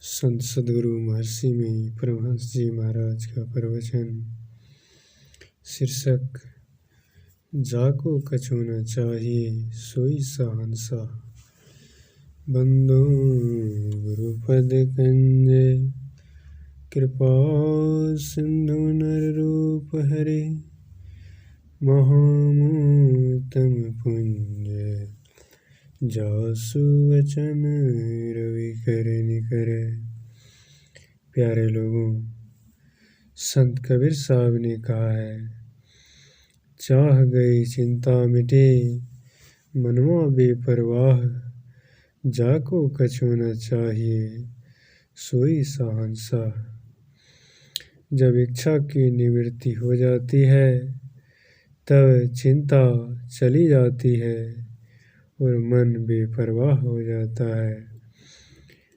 संत सद्गुरु महर्षि में परमहंस जी महाराज का प्रवचन। शीर्षक जाको कछु न चाहिए सोई सहंसा। बंदो गुरुपद कंजे कृपा सिंधु नर रूप हरे। महामोतम पुंज जासु वचन रवि कर निकर। प्यारे लोगों, संत कबीर साहब ने कहा है, चाह गई चिंता मिटे मनवा बेपरवाह। जाको कछु न चाहिए सोई सहंसा। जब इच्छा की निवृत्ति हो जाती है तब चिंता चली जाती है और मन बेपरवाह हो जाता है,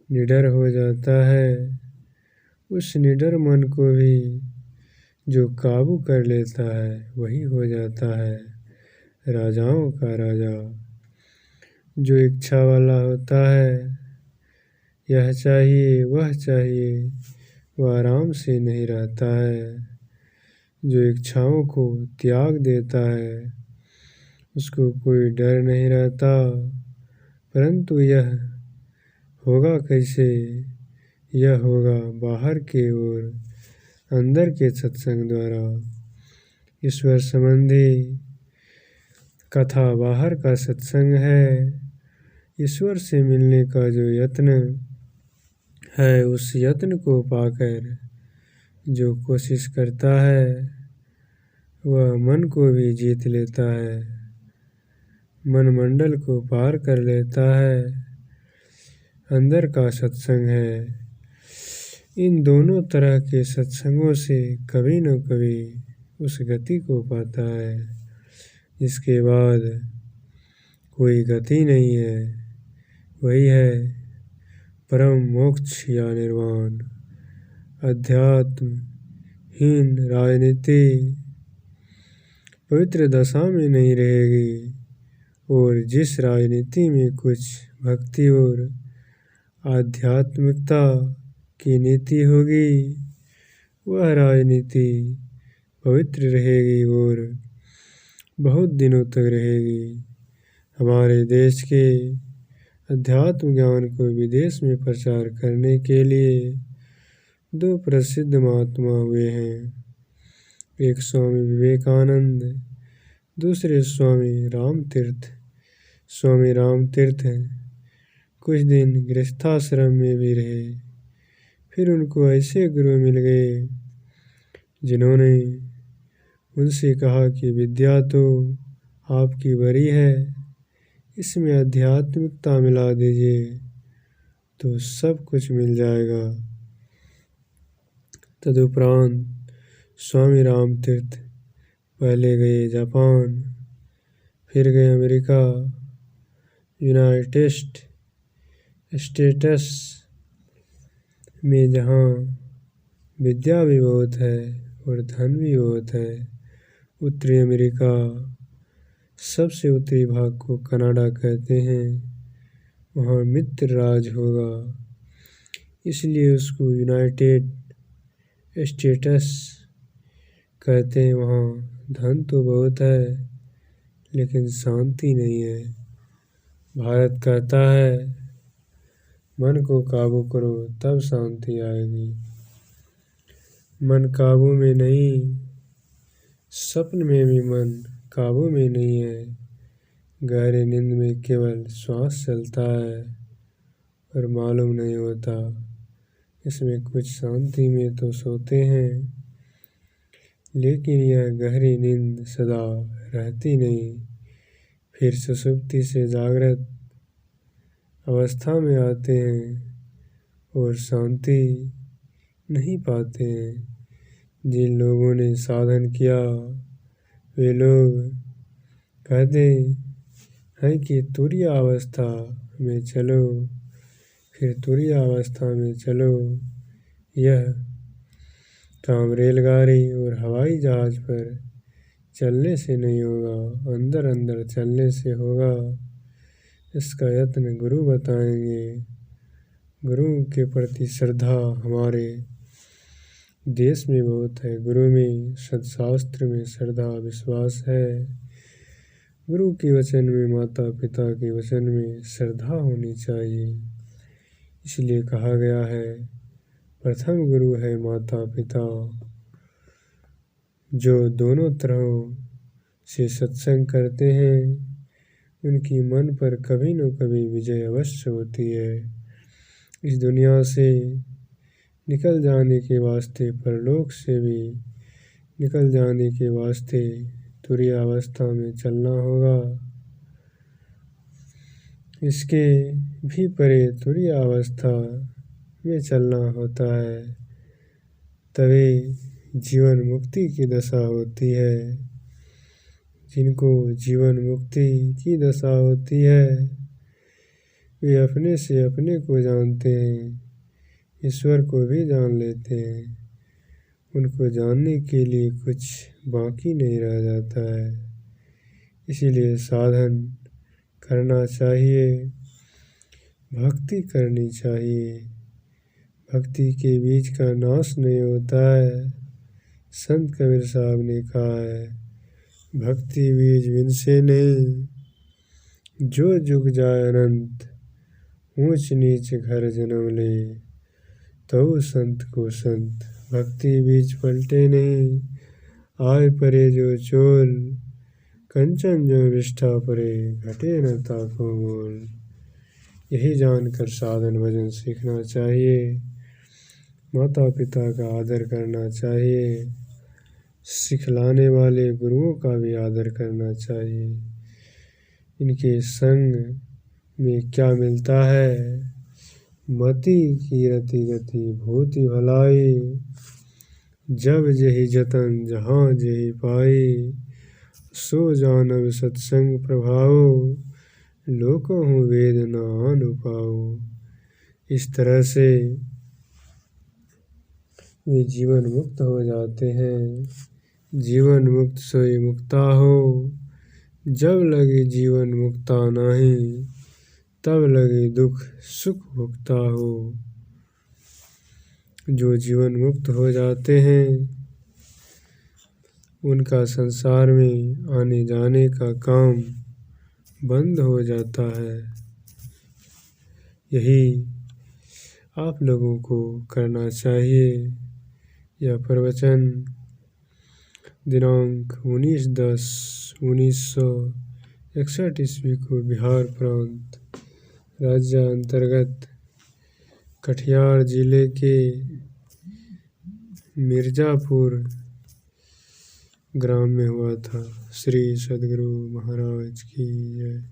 निडर हो जाता है। उस निडर मन को भी जो काबू कर लेता है वही हो जाता है राजाओं का राजा। जो इच्छा वाला होता है, यह चाहिए वह चाहिए, वह आराम से नहीं रहता है। जो इच्छाओं को त्याग देता है उसको कोई डर नहीं रहता। परंतु यह होगा कैसे? यह होगा बाहर के ओर अंदर के सत्संग द्वारा। ईश्वर संबंधी कथा बाहर का सत्संग है। ईश्वर से मिलने का जो यत्न है, उस यत्न को पाकर जो कोशिश करता है वह मन को भी जीत लेता है, मन मंडल को पार कर लेता है। अंदर का सत्संग है। इन दोनों तरह के सत्संगों से कभी न कभी उस गति को पाता है जिसके बाद कोई गति नहीं है। वही है परम मोक्ष या निर्वाण। अध्यात्महीन राजनीति पवित्र दशा में नहीं रहेगी, और जिस राजनीति में कुछ भक्ति और आध्यात्मिकता की नीति होगी वह राजनीति पवित्र रहेगी और बहुत दिनों तक रहेगी। हमारे देश के अध्यात्म ज्ञान को विदेश में प्रचार करने के लिए दो प्रसिद्ध महात्मा हुए हैं, एक स्वामी विवेकानंद, दूसरे स्वामी रामतीर्थ। स्वामी रामतीर्थ कुछ दिन गृहस्थाश्रम में भी रहे, फिर उनको ऐसे गुरु मिल गए जिन्होंने उनसे कहा कि विद्या तो आपकी बड़ी है, इसमें आध्यात्मिकता मिला दीजिए तो सब कुछ मिल जाएगा। तदुपरांत स्वामी रामतीर्थ पहले गए जापान, फिर गए अमेरिका, यूनाइटेड स्टेट्स में, जहाँ विद्या भी बहुत है और धन भी बहुत है। उत्तरी अमेरिका, सबसे उत्तरी भाग को कनाडा कहते हैं, वहाँ मित्र राज होगा, इसलिए उसको यूनाइटेड स्टेट्स कहते हैं। वहाँ धन तो बहुत है लेकिन शांति नहीं है। भारत कहता है मन को काबू करो तब शांति आएगी। मन काबू में नहीं, स्वप्न में भी मन काबू में नहीं है। गहरी नींद में केवल श्वास चलता है और मालूम नहीं होता। इसमें कुछ शांति में तो सोते हैं, लेकिन यह गहरी नींद सदा रहती नहीं। फिर सुषुप्ति से जागृत अवस्था में आते हैं और शांति नहीं पाते हैं। जिन लोगों ने साधन किया वे लोग कहते हैं कि तुरीय अवस्था में चलो, फिर तुरीय अवस्था में चलो। यह काम रेलगाड़ी और हवाई जहाज पर चलने से नहीं होगा, अंदर अंदर चलने से होगा। इसका यत्न गुरु बताएंगे। गुरुओं के प्रति श्रद्धा हमारे देश में बहुत है। गुरु में, सत्शास्त्र में श्रद्धा विश्वास है। गुरु के वचन में, माता पिता के वचन में श्रद्धा होनी चाहिए। इसलिए कहा गया है, प्रथम गुरु है माता पिता। जो दोनों तरह से सत्संग करते हैं, उनकी मन पर कभी न कभी विजय अवश्य होती है। इस दुनिया से निकल जाने के वास्ते, परलोक से भी निकल जाने के वास्ते तुरीयावस्था में चलना होगा। इसके भी परे तुरीयावस्था में चलना होता है, तभी जीवन मुक्ति की दशा होती है। जिनको जीवन मुक्ति की दशा होती है, वे अपने से अपने को जानते हैं, ईश्वर को भी जान लेते हैं। उनको जानने के लिए कुछ बाकी नहीं रह जाता है। इसीलिए साधन करना चाहिए, भक्ति करनी चाहिए। भक्ति के बीज का नाश नहीं होता है। संत कबीर साहब ने कहा है, भक्ति बीज बिनसे नहीं, जो जुग जाए अनंत, ऊंच नीच घर जन्म ले, तो संत को संत। भक्ति बीज पलटे नहीं, आय परे जो चोल, कंचन जो विष्ठा परे, घटे न ताको मोल। यही जानकर साधन भजन सीखना चाहिए। माता पिता का आदर करना चाहिए। सिखलाने वाले गुरुओं का भी आदर करना चाहिए। इनके संग में क्या मिलता है? मति की रति गति भूति भलाई, जब जेहि जतन जहाँ जेहि पाई, सो जानब सत्संग प्रभाव, लोकहु वेद न आनु पाओ। इस तरह से वे जीवन मुक्त हो जाते हैं। जीवन मुक्त सोई मुक्ता हो, जब लगे जीवन मुक्ता नहीं, तब लगे दुख सुख भुगता हो। जो जीवन मुक्त हो जाते हैं, उनका संसार में आने जाने का काम बंद हो जाता है। यही आप लोगों को करना चाहिए। यह प्रवचन दिनांक 19/10/1961 ईस्वी को बिहार प्रांत राज्य अंतर्गत कटिहार जिले के मिर्जापुर ग्राम में हुआ था। श्री सद्गुरु महाराज की जय।